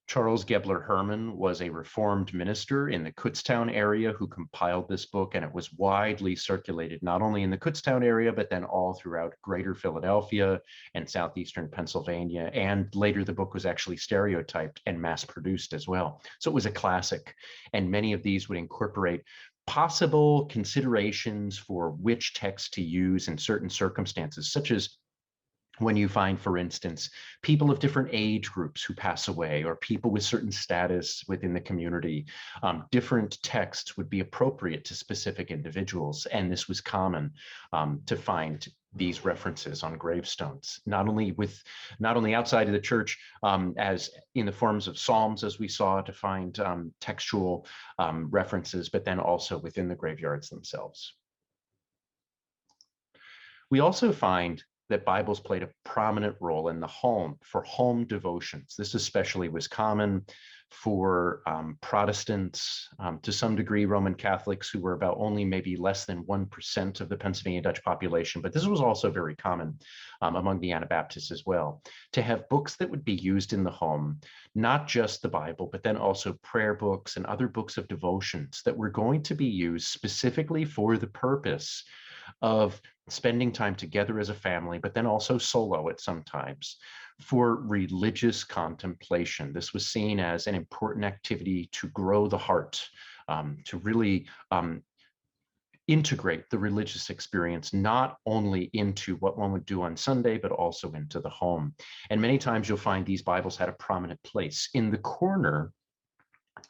Charles Gebler Herman was a Reformed minister in the Kutztown area who compiled this book, and it was widely circulated not only in the Kutztown area, but then all throughout greater Philadelphia and southeastern Pennsylvania. And later the book was actually stereotyped and mass-produced as well. So it was a classic, and many of these would incorporate possible considerations for which text to use in certain circumstances, such as when you find, for instance, people of different age groups who pass away, or people with certain status within the community. Different texts would be appropriate to specific individuals, and this was common to find these references on gravestones, not only outside of the church, as in the forms of psalms, as we saw, to find textual references, but then also within the graveyards themselves. We also find that Bibles played a prominent role in the home for home devotions. This especially was common for Protestants, to some degree Roman Catholics, who were about only maybe less than 1% of the Pennsylvania Dutch population, but this was also very common among the Anabaptists as well, to have books that would be used in the home, not just the Bible, but then also prayer books and other books of devotions that were going to be used specifically for the purpose of spending time together as a family, but then also solo at some times for religious contemplation. This was seen as an important activity to grow the heart, to really integrate the religious experience, not only into what one would do on Sunday, but also into the home. And many times you'll find these Bibles had a prominent place in the corner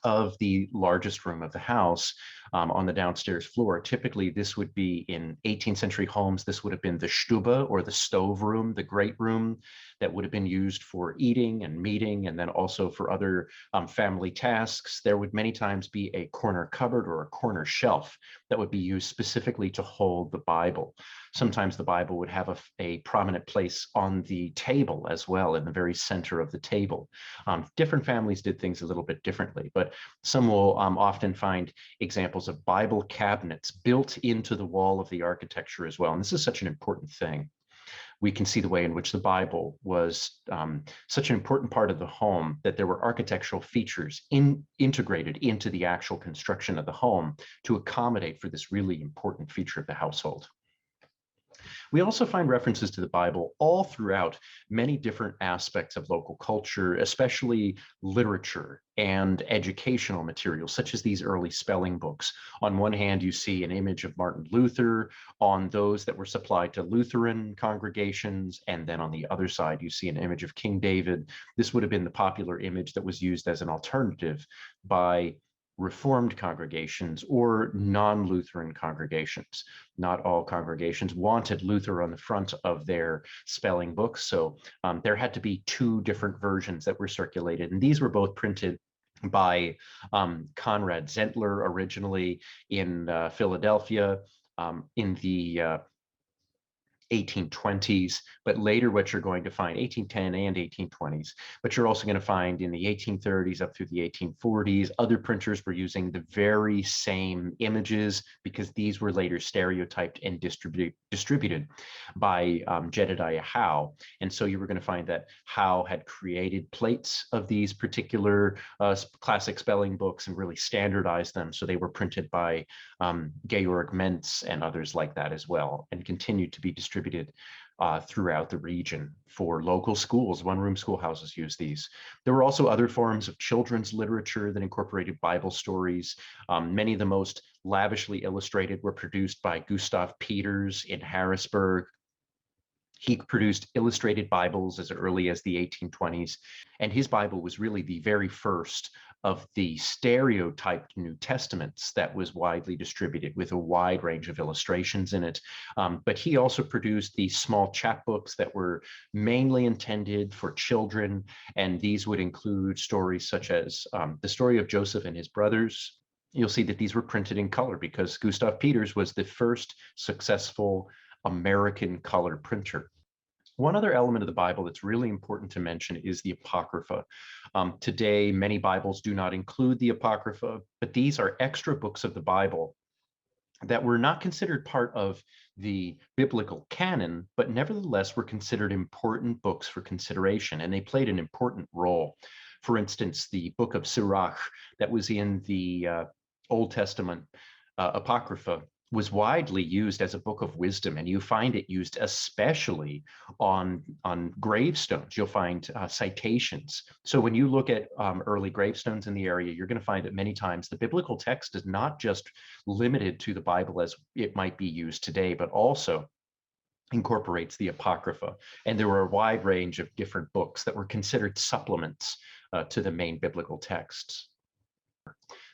of the largest room of the house, on the downstairs floor. Typically, this would be in 18th century homes. This would have been the Stube, or the stove room, the great room that would have been used for eating and meeting, and then also for other family tasks. There would many times be a corner cupboard or a corner shelf that would be used specifically to hold the Bible. Sometimes the Bible would have a prominent place on the table as well, in the very center of the table. Different families did things a little bit differently, but some will often find examples of Bible cabinets built into the wall of the architecture as well. And this is such an important thing. We can see the way in which the Bible was such an important part of the home, that there were architectural features integrated into the actual construction of the home to accommodate for this really important feature of the household. We also find references to the Bible all throughout many different aspects of local culture, especially literature and educational materials, such as these early spelling books. On one hand, you see an image of Martin Luther on those that were supplied to Lutheran congregations, and then on the other side, you see an image of King David. This would have been the popular image that was used as an alternative by Reformed congregations or non-Lutheran congregations. Not all congregations wanted Luther on the front of their spelling books, so there had to be two different versions that were circulated, and these were both printed by Conrad Zentler originally in Philadelphia in the 1820s, but later what you're going to find, 1810 and 1820s, but you're also going to find in the 1830s up through the 1840s, other printers were using the very same images because these were later stereotyped and distributed by Jedediah Howe. And so you were going to find that Howe had created plates of these particular classic spelling books and really standardized them. So they were printed by Georg Mentz and others like that as well, and continued to be distributed throughout the region for local schools. One-room schoolhouses use these. There were also other forms of children's literature that incorporated Bible stories. Many of the most lavishly illustrated were produced by Gustav Peters in Harrisburg. He produced illustrated Bibles as early as the 1820s, and his Bible was really the very first of the stereotyped New Testaments that was widely distributed with a wide range of illustrations in it. But he also produced these small chapbooks that were mainly intended for children, and these would include stories such as the story of Joseph and his brothers. You'll see that these were printed in color because Gustav Peters was the first successful American color printer. One other element of the Bible that's really important to mention is the Apocrypha. Today, many Bibles do not include the Apocrypha, but these are extra books of the Bible that were not considered part of the biblical canon, but nevertheless were considered important books for consideration, and they played an important role. For instance, the book of Sirach that was in the Old Testament Apocrypha was widely used as a book of wisdom, and you find it used especially on gravestones. You'll find citations. So when you look at early gravestones in the area, you're going to find that many times the biblical text is not just limited to the Bible as it might be used today, but also incorporates the Apocrypha. And there were a wide range of different books that were considered supplements to the main biblical texts.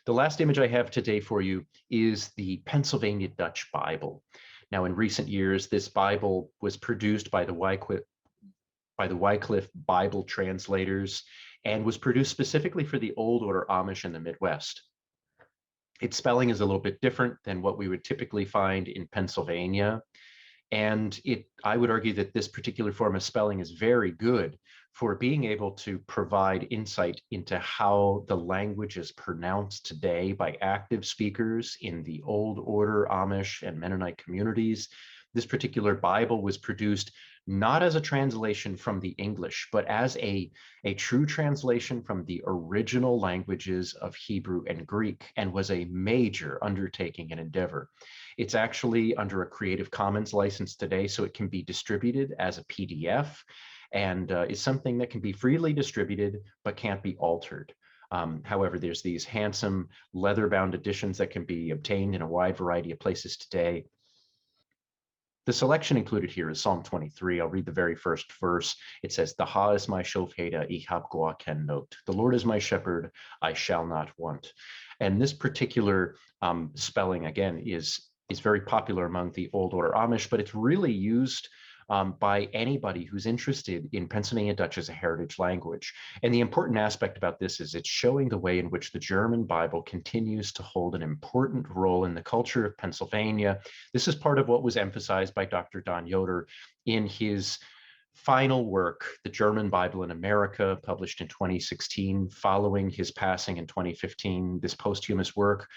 The last image I have today for you is the Pennsylvania Dutch Bible. Now, in recent years, this Bible was produced by the Wycliffe Bible translators and was produced specifically for the Old Order Amish in the Midwest. Its spelling is a little bit different than what we would typically find in Pennsylvania. And I would argue that this particular form of spelling is very good for being able to provide insight into how the language is pronounced today by active speakers in the Old Order Amish and Mennonite communities. This particular Bible was produced not as a translation from the English, but as a true translation from the original languages of Hebrew and Greek, and was a major undertaking and endeavor. It's actually under a Creative Commons license today, so it can be distributed as a PDF, and is something that can be freely distributed but can't be altered. However, there's these handsome leather-bound editions that can be obtained in a wide variety of places today. The selection included here is Psalm 23. I'll read the very first verse. It says, "The Ha is my shofheda, ich hab goa ken not." The Lord is my shepherd, I shall not want. And this particular spelling, again, is very popular among the Old Order Amish, but it's really used by anybody who's interested in Pennsylvania Dutch as a heritage language. And the important aspect about this is it's showing the way in which the German Bible continues to hold an important role in the culture of Pennsylvania. This is part of what was emphasized by Dr. Don Yoder in his final work, The German Bible in America, published in 2016, following his passing in 2015. This posthumous work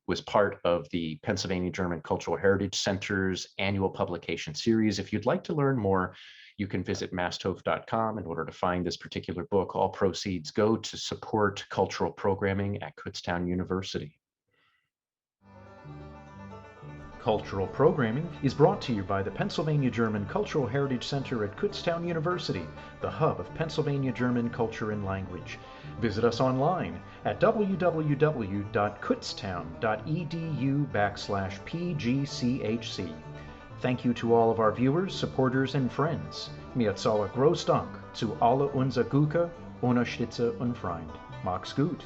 was part of the Pennsylvania German Cultural Heritage Center's annual publication series. If you'd like to learn more, you can visit masthof.com in order to find this particular book. All proceeds go to support cultural programming at Kutztown University. Cultural programming is brought to you by the Pennsylvania German Cultural Heritage Center at Kutztown University, the hub of Pennsylvania German culture and language. Visit us online at www.kutztown.edu/pgchc. Thank you to all of our viewers, supporters, and friends. Mir zahler groß Dank zu alle unser Gucker, Unterstützer und Freund. Macht's gut.